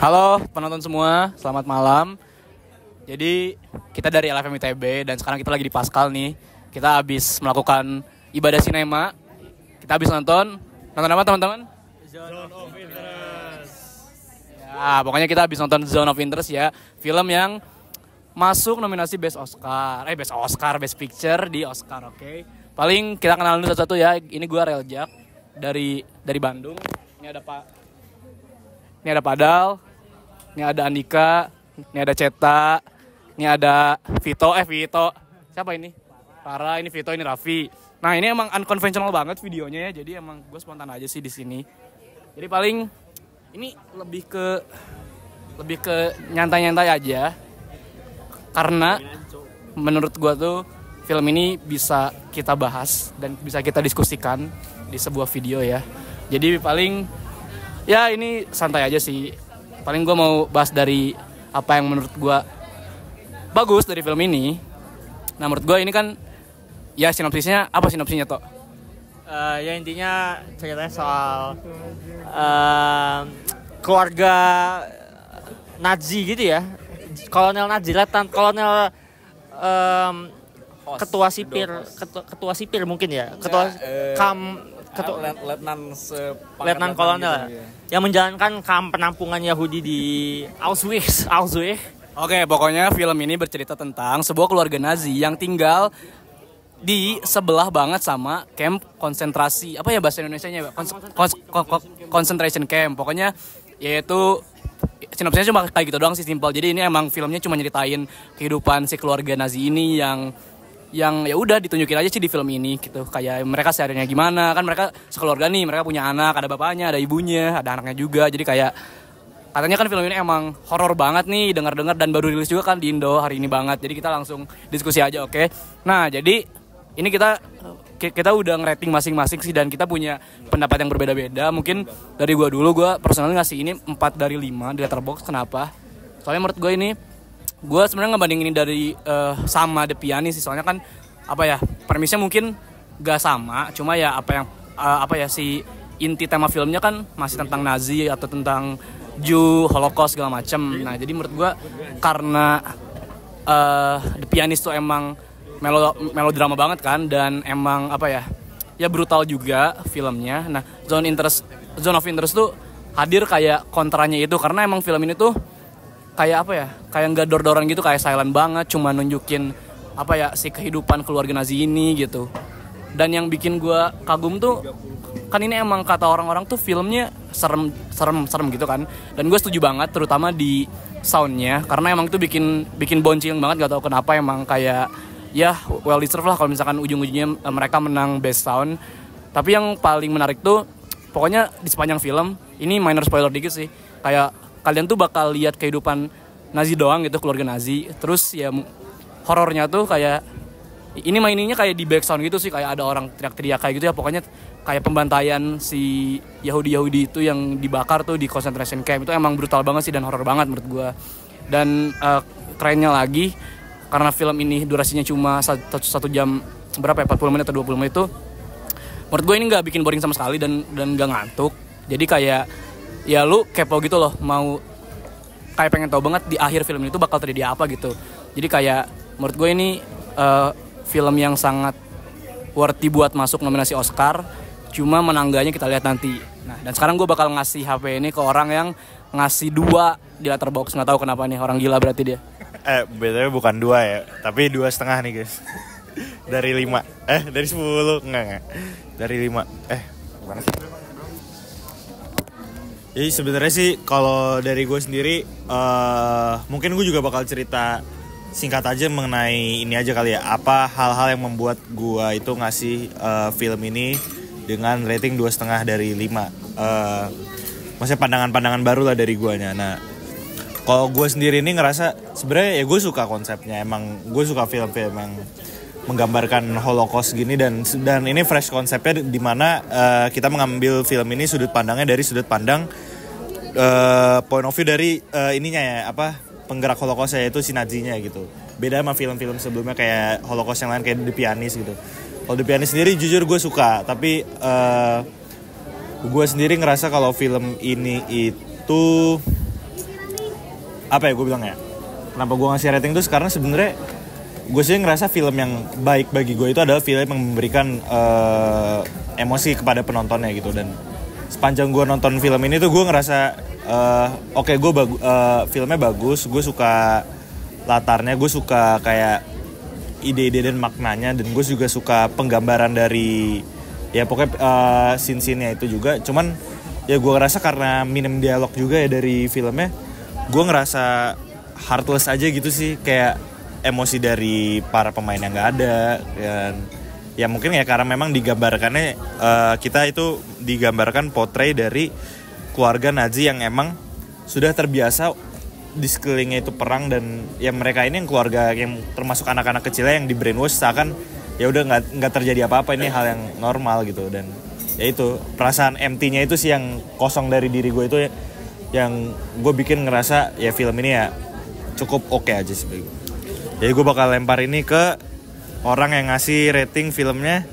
Halo penonton semua, selamat malam. Jadi kita dari LFM ITB dan sekarang kita lagi di Pascal nih. Kita habis melakukan ibadah sinema. Kita habis nonton apa teman-teman? Zone of Interest. Ya, pokoknya kita habis nonton Zone of Interest ya. Film yang masuk nominasi Best Picture di Oscar, oke. Paling kita kenal dulu satu-satu ya. Ini gue Reljak dari Bandung. Ini ada Padal, ini ada Andika, ini ada Ceta, ini ada Vito. Siapa ini? Farah, ini Vito, ini Raffi. Nah, ini emang unconventional banget videonya ya. Jadi emang gue spontan aja sih di sini. Jadi paling ini lebih ke nyantai-nyantai aja. Karena menurut gue tuh film ini bisa kita bahas dan bisa kita diskusikan di sebuah video ya. Jadi paling ya ini santai aja sih. Paling gue mau bahas dari apa yang menurut gue bagus dari film ini. Nah menurut gue ini kan ya sinopsisnya Tok? Ya intinya ceritanya soal keluarga Nazi gitu ya. Kolonel Nazi, Kolonel ketua sipir mungkin ya. Letnan Kolonel yang menjalankan kamp penampungan Yahudi di Auschwitz. Oke, pokoknya film ini bercerita tentang sebuah keluarga Nazi yang tinggal di sebelah banget sama camp konsentrasi. Apa ya bahasa Indonesianya? Concentration camp. Pokoknya yaitu sinopsisnya cuma kayak gitu doang sih, simpel. Jadi ini emang filmnya cuma nyeritain kehidupan si keluarga Nazi ini yang ya udah ditunjukin aja sih di film ini gitu. Kayak mereka sehariannya gimana, kan mereka sekeluarga nih, mereka punya anak, ada bapaknya, ada ibunya, ada anaknya juga. Jadi kayak katanya kan film ini emang horor banget nih, dengar-dengar, dan baru rilis juga kan di Indo hari ini banget. Jadi kita langsung diskusi aja, oke? Nah, jadi ini kita udah ngerating masing-masing sih, dan kita punya pendapat yang berbeda-beda. Mungkin dari gue personalnya ngasih ini 4 dari 5 di Letterboxd. Kenapa? Soalnya menurut gue ini, gue sebenarnya ngebanding ini dari sama The Pianist sih. Soalnya kan premisnya mungkin gak sama, cuma ya si inti tema filmnya kan masih tentang Nazi atau tentang Jew, Holocaust segala macem. Nah jadi menurut gue karena The Pianist tuh emang melodrama banget kan, dan emang ya brutal juga filmnya. Nah Zone of Interest tuh hadir kayak kontranya itu, karena emang film ini tuh kayak nggak dor-doran gitu, kayak silent banget, cuma nunjukin si kehidupan keluarga Nazi ini gitu. Dan yang bikin gue kagum tuh kan ini emang kata orang-orang tuh filmnya serem gitu kan, dan gue setuju banget terutama di soundnya, karena emang itu bikin bonceng banget. Gak tau kenapa, emang kayak ya well deserved lah kalau misalkan ujung-ujungnya mereka menang best sound. Tapi yang paling menarik tuh pokoknya di sepanjang film ini, minor spoiler dikit sih, kayak kalian tuh bakal lihat kehidupan Nazi doang gitu, keluarga Nazi. Terus ya horornya tuh kayak ini maininnya kayak di background gitu sih, kayak ada orang teriak-teriak kayak gitu ya. Pokoknya kayak pembantaian si Yahudi itu yang dibakar tuh di concentration camp, itu emang brutal banget sih dan horor banget menurut gue. Dan kerennya lagi, karena film ini durasinya cuma 1 jam 40 menit atau 20 menit tuh, menurut gue ini gak bikin boring sama sekali dan gak ngantuk. Jadi kayak ya lu kepo gitu loh, mau kayak pengen tahu banget di akhir film itu bakal terjadi apa gitu. Jadi kayak menurut gue ini film yang sangat worthy buat masuk nominasi Oscar. Cuma menangganya kita lihat nanti. Nah, dan sekarang gue bakal ngasih HP ini ke orang yang ngasih 2 di Letterboxd. Nggak tahu kenapa nih, orang gila berarti dia. Betulnya bukan 2 ya, tapi 2,5 nih guys. Dari 5. Dari 10. Enggak. Dari 5. Gimana sih? Jadi sebenarnya sih kalau dari gue sendiri, mungkin gue juga bakal cerita singkat aja mengenai ini aja kali ya. Apa hal-hal yang membuat gue itu ngasih film ini dengan rating 2,5 dari 5. Maksudnya pandangan-pandangan baru lah dari guanya. Nah, kalau gue sendiri ini ngerasa sebenarnya ya gue suka konsepnya. Emang gue suka film-film yang menggambarkan Holocaust gini, dan ini fresh konsepnya, dimana kita mengambil film ini sudut pandangnya dari sudut pandang point of view dari ininya ya, penggerak Holocaust, yaitu si Nazinya gitu. Beda sama film-film sebelumnya kayak Holocaust yang lain kayak The Pianist gitu. Kalau The Pianist sendiri jujur gue suka, tapi gue sendiri ngerasa kalau film ini itu apa ya gue bilang ya, kenapa gue ngasih rating itu karena sebenarnya gue sih ngerasa film yang baik bagi gue itu adalah film yang memberikan emosi kepada penontonnya gitu. Dan sepanjang gue nonton film ini tuh gue ngerasa oke, filmnya bagus, gue suka latarnya, gue suka kayak ide-ide dan maknanya, dan gue juga suka penggambaran dari ya pokoknya scene-scene-nya itu juga. Cuman ya gue ngerasa karena minim dialog juga ya dari filmnya, gue ngerasa heartless aja gitu sih, kayak emosi dari para pemain yang nggak ada. Dan ya mungkin ya karena memang digambarkannya kita itu digambarkan portray dari keluarga Nazi yang emang sudah terbiasa di sekelilingnya itu perang, dan ya mereka ini yang keluarga yang termasuk anak-anak kecilnya yang di brainwash seakan ya udah nggak terjadi apa-apa, ini hal yang normal gitu. Dan ya itu perasaan empty-nya itu sih yang kosong dari diri gue itu ya, yang gue bikin ngerasa ya film ini ya cukup oke aja sih bagi gue. Jadi gue bakal lempar ini ke orang yang ngasih rating filmnya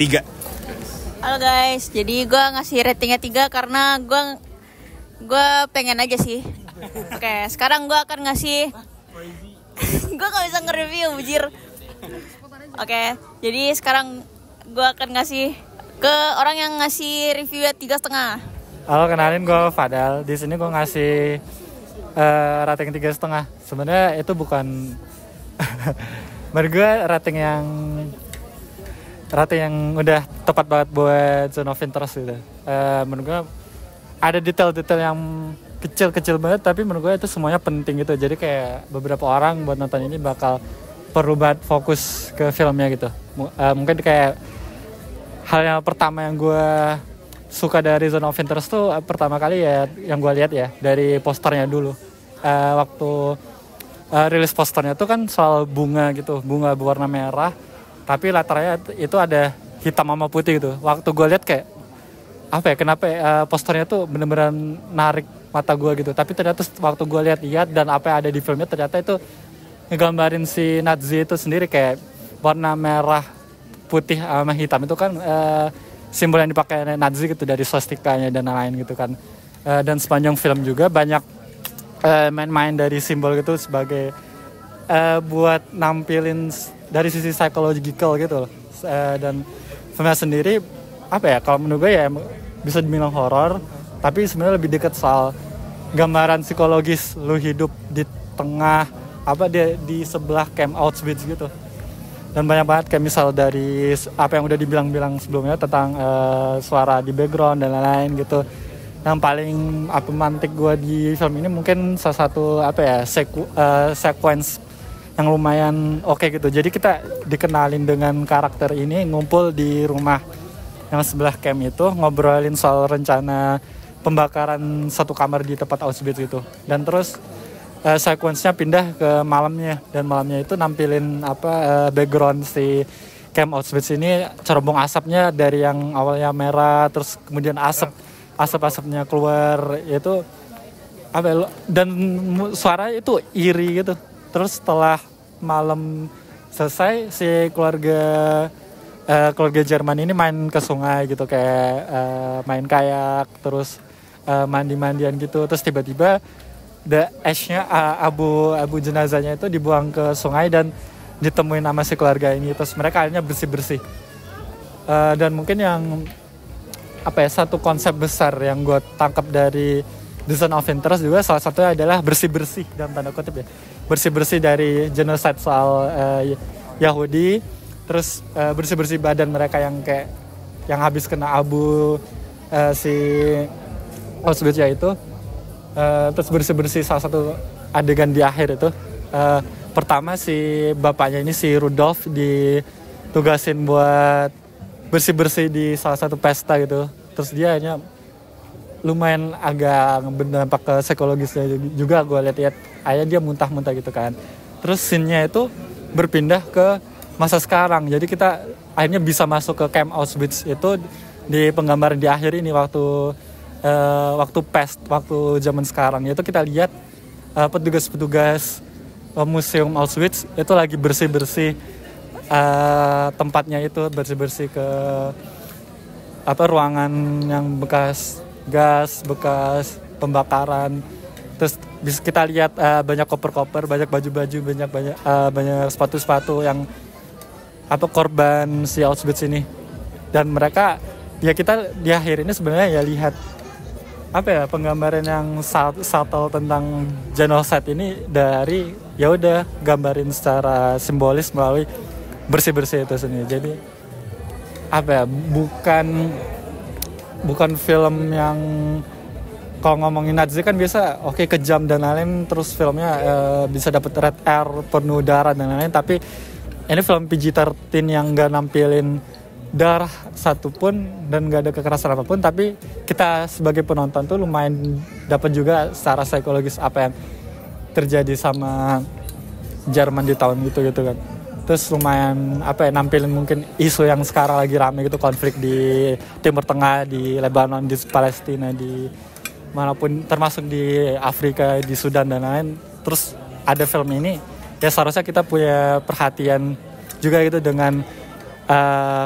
3. Halo guys, jadi gue ngasih ratingnya 3 karena gue pengen aja sih. Oke, sekarang gue akan ngasih gue gak bisa nge-review bujir. Oke, jadi sekarang gue akan ngasih ke orang yang ngasih reviewnya 3,5. Halo, kenalin gue Fadal. Di sini gue ngasih rating 3,5. Sebenarnya itu bukan menurut gue rating yang udah tepat banget buat Zone of Interest gitu. Menurut gue ada detail-detail yang kecil-kecil banget, tapi menurut gue itu semuanya penting gitu. Jadi kayak beberapa orang buat nonton ini bakal perlu banget fokus ke filmnya gitu. Mungkin kayak hal yang pertama yang gue suka dari Zone of Interest tuh pertama kali ya yang gue lihat ya dari posternya dulu. Waktu rilis posternya tuh kan soal bunga gitu, bunga berwarna merah, tapi latarnya itu ada hitam sama putih gitu. Waktu gue lihat kayak apa ya, kenapa posternya tuh bener-bener narik mata gue gitu. Tapi ternyata waktu gue lihat dan apa yang ada di filmnya, ternyata itu ngegambarin si Nazi itu sendiri kayak warna merah, putih sama hitam itu kan simbol yang dipakai Nazi gitu, dari swastikanya dan lain-lain gitu kan. Dan sepanjang film juga banyak main-main dari simbol gitu sebagai buat nampilin dari sisi psychological gitu loh. Dan filmnya sendiri apa ya, kalau menurut gue ya bisa dibilang horor, tapi sebenarnya lebih dekat soal gambaran psikologis lu hidup di tengah apa di sebelah camp Auschwitz gitu. Dan banyak banget kayak misal dari apa yang udah dibilang sebelumnya tentang suara di background dan lain-lain gitu. Yang paling memantik gue di film ini mungkin salah satu apa ya sequence yang lumayan oke gitu. Jadi kita dikenalin dengan karakter ini ngumpul di rumah yang sebelah camp itu, ngobrolin soal rencana pembakaran satu kamar di tempat Auschwitz gitu. Dan terus sequence-nya pindah ke malamnya, dan malamnya itu nampilin background si camp Auschwitz ini, cerobong asapnya dari yang awalnya merah terus kemudian asap-asapnya keluar itu dan suara itu iri gitu. Terus setelah malam selesai, si keluarga Jerman ini main ke sungai gitu, kayak main kayak, terus mandi-mandian gitu. Terus tiba-tiba ashnya abu jenazahnya itu dibuang ke sungai dan ditemuin sama si keluarga ini. Terus mereka akhirnya bersih-bersih. Dan mungkin yang satu konsep besar yang gue tangkap dari The Zone of Interest juga salah satunya adalah bersih-bersih dalam tanda kutip ya. Bersih-bersih dari genocide soal Yahudi, terus bersih-bersih badan mereka yang kayak yang habis kena abu si Auschwitz ya itu. Terus bersih-bersih salah satu adegan di akhir itu. Pertama si bapaknya ini, si Rudolf, ditugasin buat bersih-bersih di salah satu pesta gitu. Terus dia hanya lumayan agak berdampak ke psikologisnya juga, gue lihat ayah dia muntah-muntah gitu kan. Terus scene-nya itu berpindah ke masa sekarang. Jadi kita akhirnya bisa masuk ke camp Auschwitz itu di penggambaran di akhir ini, waktu zaman sekarang. Itu kita lihat petugas-petugas museum Auschwitz itu lagi bersih-bersih tempatnya itu, bersih-bersih ke ruangan yang bekas gas, bekas pembakaran, Terus bisa kita lihat banyak koper-koper, banyak baju-baju, banyak sepatu-sepatu yang korban si Auschwitz ini. Dan mereka ya kita di akhir ini sebenarnya ya lihat penggambaran yang subtle tentang genocide ini dari ya udah gambarin secara simbolis melalui bersih-bersih itu sendiri. Jadi bukan film yang kalau ngomongin Nazi kan biasa kejam dan lain-lain, terus filmnya bisa dapat red air, penuh darah dan lain-lain, tapi ini film PG-13 yang gak nampilin darah satupun dan gak ada kekerasan apapun, tapi kita sebagai penonton tuh lumayan dapat juga secara psikologis apa yang terjadi sama Jerman di tahun gitu kan. Terus lumayan nampilin mungkin isu yang sekarang lagi rame gitu, konflik di Timur Tengah, di Lebanon, di Palestina, di manapun, termasuk di Afrika, di Sudan dan lain-lain. Terus ada film ini, ya seharusnya kita punya perhatian juga gitu dengan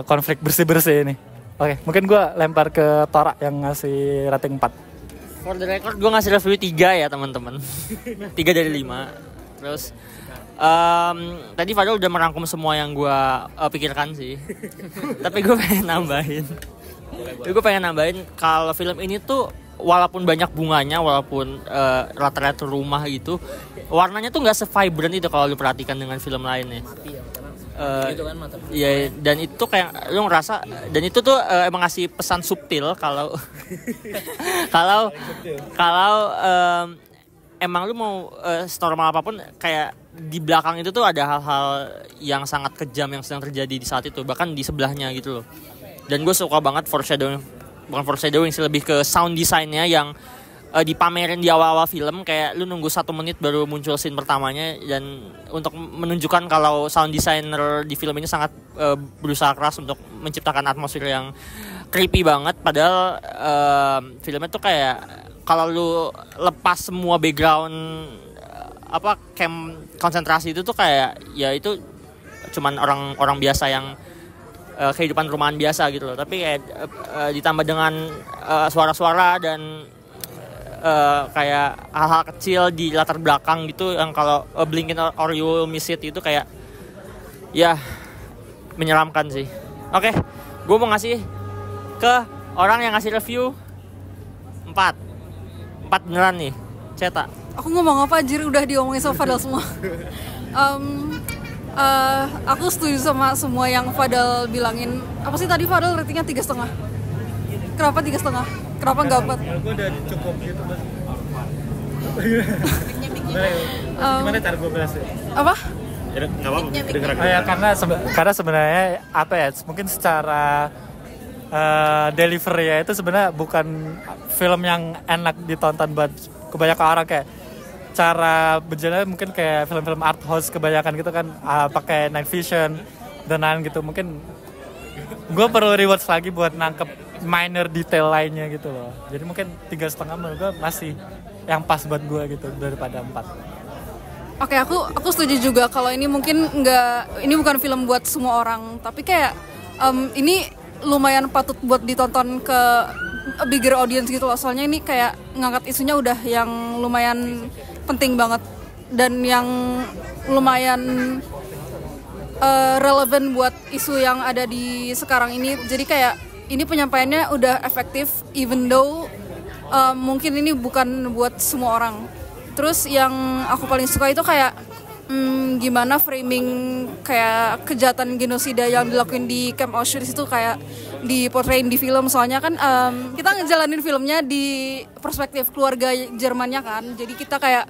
konflik bersih-bersih ini. Oke, mungkin gue lempar ke Tora yang ngasih rating 4. For the record gue ngasih review 3 ya teman-teman. 3 dari 5. Terus tadi Fadil udah merangkum semua yang gue pikirkan sih. Tapi gue pengen nambahin kalau film ini tuh walaupun banyak bunganya, walaupun rata-rata rumah gitu, warnanya tuh nggak se-vibrant itu kalau lu perhatikan dengan film lainnya. Iya, dan itu kayak lu ngerasa, dan itu tuh emang ngasih pesan subtil kalau emang lu mau normal apapun, kayak di belakang itu tuh ada hal-hal yang sangat kejam yang sedang terjadi di saat itu, bahkan di sebelahnya gitu loh. Dan gue suka banget bukan foreshadowing sih, lebih ke sound design-nya yang dipamerin di awal-awal film, kayak lu nunggu 1 menit baru muncul scene pertamanya, dan untuk menunjukkan kalau sound designer di film ini sangat berusaha keras untuk menciptakan atmosfer yang creepy banget. Padahal filmnya tuh kayak kalau lu lepas semua background camp konsentrasi itu tuh kayak ya itu cuman orang biasa yang kehidupan rumahan biasa gitu loh. Tapi kayak ditambah dengan suara-suara dan kayak hal-hal kecil di latar belakang gitu yang kalau blink in or you will miss it itu kayak ya menyeramkan sih. Oke, gue mau ngasih ke orang yang ngasih review 4 beneran nih, cetak. Aku ngomong apa anjir, udah diomongin sama Fadel semua. Aku setuju sama semua yang Fadel bilangin. Apa sih tadi Fadel ratingnya 3,5? Kenapa 3,5? Kenapa nggak 4? Gue udah cukup gitu Mas. Gimana cara gue bahas ya? Apa? Ya nggak apa-apa. Ya, karena sebenarnya mungkin secara delivery ya itu sebenarnya bukan film yang enak ditonton buat kebanyakan orang, kayak cara berjalan mungkin kayak film-film art house kebanyakan gitu kan, pakai night vision dan lain gitu. Mungkin gue perlu rewards lagi buat nangkep minor detail lainnya gitu loh. Jadi mungkin 3,5 menurut gue masih yang pas buat gue gitu daripada 4. Oke, aku setuju juga kalau ini mungkin ini bukan film buat semua orang, tapi kayak ini lumayan patut buat ditonton ke bigger audience gitu loh. Soalnya ini kayak ngangkat isunya udah yang lumayan penting banget dan yang lumayan relevan buat isu yang ada di sekarang ini. Jadi kayak ini penyampaiannya udah efektif, even though mungkin ini bukan buat semua orang. Terus yang aku paling suka itu kayak gimana framing kayak kejahatan genosida yang dilakuin di Camp Auschwitz itu kayak diportrayin di film. Soalnya kan kita ngejalanin filmnya di perspektif keluarga Jermannya kan, jadi kita kayak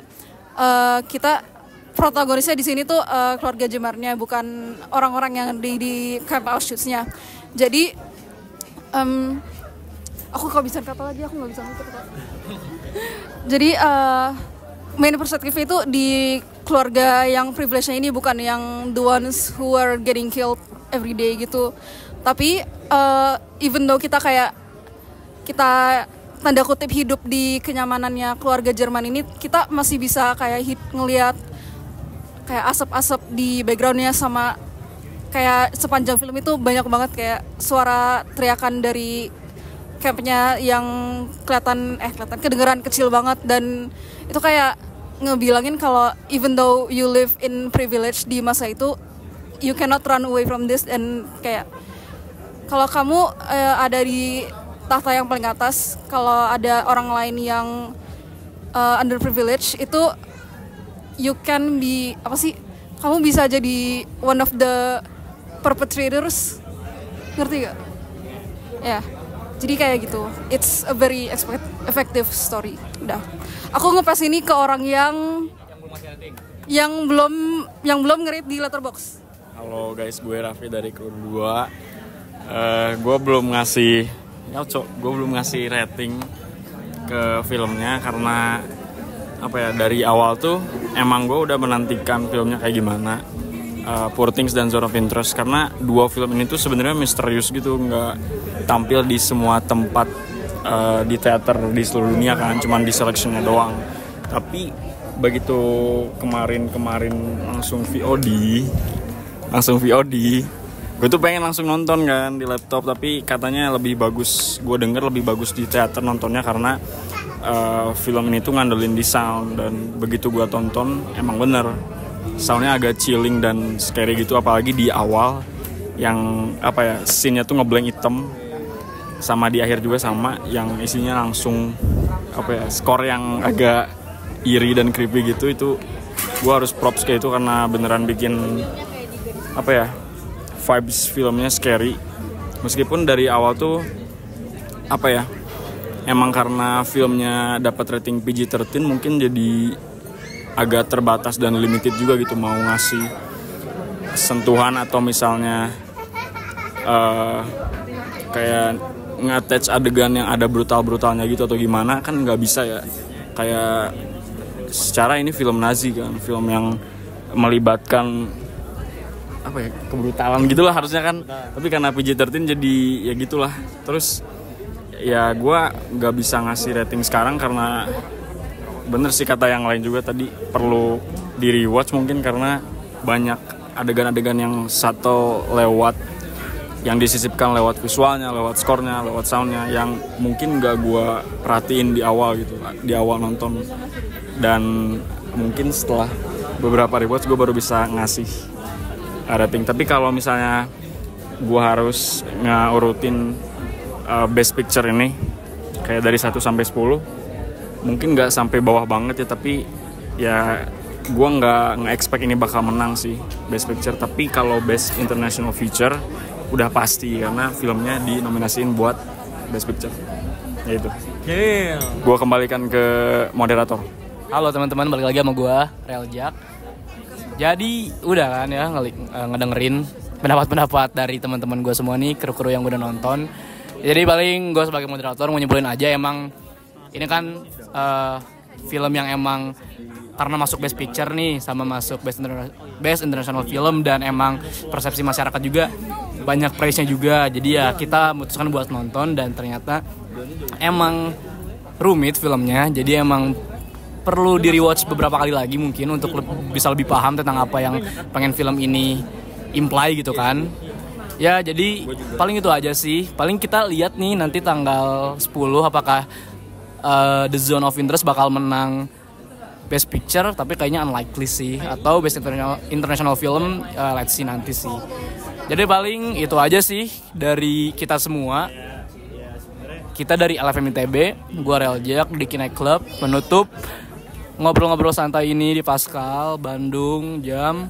kita protagonisnya di sini tuh keluarga Jermannya, bukan orang-orang yang di Camp Auschwitz-nya. Jadi aku kehabisan kata lagi, aku nggak bisa mikir kata. Jadi main perspektifnya itu di keluarga yang privilege-nya ini, bukan yang the ones who are getting killed every day gitu. Tapi even though kita tanda kutip hidup di kenyamanannya keluarga Jerman ini, kita masih bisa kayak ngelihat kayak asap-asap di background-nya, sama kayak sepanjang film itu banyak banget kayak suara teriakan dari campnya yang kelihatan kedengeran kecil banget, dan itu kayak ngebilangin kalau even though you live in privilege di masa itu, you cannot run away from this. Dan kayak kalau kamu ada di tahta yang paling atas, kalau ada orang lain yang underprivileged, itu you can be kamu bisa jadi one of the perpetrators, ngerti gak? Ya, jadi kayak gitu. It's a very effective story. Udah, aku ngepas ini ke orang yang belum nge-rate di Letterboxd. Halo guys, gue Raffi dari Kru 2. Gue belum ngasih rating ke filmnya karena dari awal tuh emang gue udah menantikan filmnya kayak gimana. Poor Things dan Zone of Interest, karena dua film ini tuh sebenarnya misterius gitu, nggak tampil di semua tempat di teater di seluruh dunia kan, cuman di seleksinya doang. Tapi begitu kemarin langsung VOD, gue tuh pengen langsung nonton kan di laptop, tapi katanya lebih bagus, gue denger lebih bagus di teater nontonnya karena film ini tuh ngandelin di sound, dan begitu gue tonton emang bener soundnya agak chilling dan scary gitu, apalagi di awal yang scene-nya tuh ngeblank hitam, sama di akhir juga sama yang isinya langsung skor yang agak eerie dan creepy gitu. Itu gue harus props kayak itu karena beneran bikin vibes filmnya scary, meskipun dari awal tuh emang karena filmnya dapat rating PG-13 mungkin jadi agak terbatas dan limited juga gitu, mau ngasih sentuhan atau misalnya kayak nge-attach adegan yang ada brutalnya gitu atau gimana, kan nggak bisa ya. Kayak secara ini film Nazi kan, film yang melibatkan kebrutalan gitulah harusnya kan, tapi karena PG-13 jadi ya gitulah. Terus ya gue nggak bisa ngasih rating sekarang karena bener sih kata yang lain juga tadi, perlu di rewatch mungkin karena banyak adegan-adegan yang satu lewat yang disisipkan lewat visualnya, lewat skornya, lewat soundnya yang mungkin gak gue perhatiin di awal gitu, di awal nonton. Dan mungkin setelah beberapa rewatch gue baru bisa ngasih rating. Tapi kalau misalnya gue harus ngeurutin best picture ini kayak dari 1 sampai 10, mungkin nggak sampai bawah banget ya, tapi ya gue nggak expect ini bakal menang sih best picture. Tapi kalau best international feature udah pasti karena filmnya dinominasiin buat best picture. Ya itu. Gue kembalikan ke moderator. Halo teman-teman, balik lagi sama gue Reljak. Jadi udah kan ya ngedengerin pendapat-pendapat dari teman-teman gue semua nih, kru-kru yang udah nonton. Jadi paling gue sebagai moderator mau nyebulin aja, emang ini kan film yang emang karena masuk Best Picture nih sama masuk Best International Film, dan emang persepsi masyarakat juga banyak praise-nya juga. Jadi ya kita memutuskan buat nonton, dan ternyata emang rumit filmnya. Jadi emang perlu di rewatch beberapa kali lagi mungkin untuk bisa lebih paham tentang apa yang pengen film ini imply gitu kan. Ya jadi paling itu aja sih. Paling kita lihat nih nanti tanggal 10 apakah The Zone of Interest bakal menang Best Picture, tapi kayaknya unlikely sih, atau Best International Film, let's see nanti sih. Jadi paling itu aja sih dari kita semua. Kita dari LFM ITB, gua Reljak di Kinect Club, menutup ngobrol-ngobrol santai ini di Pascal, Bandung, jam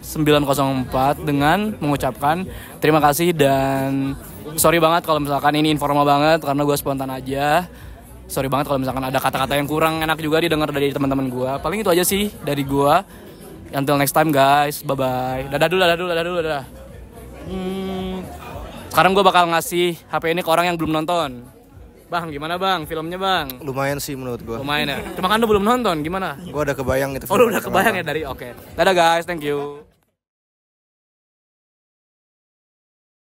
9.04 dengan mengucapkan terima kasih, dan sorry banget kalau misalkan ini informal banget karena gue spontan aja. Sorry banget kalau misalkan ada kata-kata yang kurang enak juga didengar dari teman-teman gue. Paling itu aja sih dari gue. Until next time guys, bye-bye. Dadah dulu. Sekarang gue bakal ngasih HP ini ke orang yang belum nonton. Bang, gimana bang filmnya bang? Lumayan sih menurut gue. Lumayan ya? Cuma kan lu belum nonton, gimana? Gue udah kebayang itu. Oh lu udah kebayang ya dari, oke. Dadah guys, thank you.